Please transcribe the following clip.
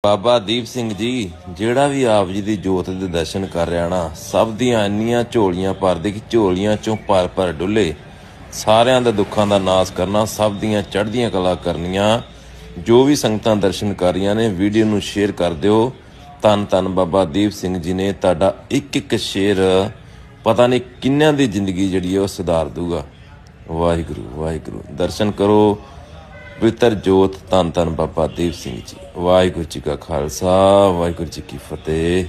ਬਾਬਾ ਦੀਪ ਸਿੰਘ ਜੀ ਜਿਹੜਾ ਵੀ ਆਪ ਜੀ ਦੀ ਜੋਤ ਦੇ ਦਰਸ਼ਨ ਕਰ ਰਿਹਾ ਨਾ, ਸਭ ਦੀਆਂ ਇੰਨੀਆਂ ਝੋਲੀਆਂ ਭਰਦੇ ਕਿ ਝੋਲੀਆਂ ਚੋਂ ਭਰ ਭਰ ਡੁੱਲੇ। ਸਾਰਿਆਂ ਦੇ ਦੁੱਖਾਂ ਦਾ ਨਾਸ ਕਰਨਾ, ਸਭ ਦੀਆਂ ਚੜ੍ਹਦੀਆਂ ਕਲਾ ਕਰਨੀਆਂ। ਜੋ ਵੀ ਸੰਗਤਾਂ ਦਰਸ਼ਨ ਕਰ ਰਹੀਆਂ ਨੇ, ਵੀਡੀਓ ਨੂੰ ਸ਼ੇਅਰ ਕਰ ਦਿਓ। ਧੰਨ ਧੰਨ ਬਾਬਾ ਦੀਪ ਸਿੰਘ ਜੀ ਨੇ ਤੁਹਾਡਾ ਇੱਕ ਇੱਕ ਸ਼ੇਰ ਪਤਾ ਨਹੀਂ ਕਿੰਨਿਆਂ ਦੀ ਜ਼ਿੰਦਗੀ ਜਿਹੜੀ ਹੈ ਉਹ ਸੁਧਾਰ ਦੂਗਾ। ਵਾਹਿਗੁਰੂ ਵਾਹਿਗੁਰੂ। ਦਰਸ਼ਨ ਕਰੋ ਪਵਿੱਤਰ ਜੋਤ ਧੰਨ ਧੰਨ ਬਾਬਾ ਦੀਪ ਸਿੰਘ ਜੀ। ਵਾਹਿਗੁਰੂ ਜੀ ਕਾ ਖਾਲਸਾ, ਵਾਹਿਗੁਰੂ ਜੀ ਕੀ ਫਤਿਹ।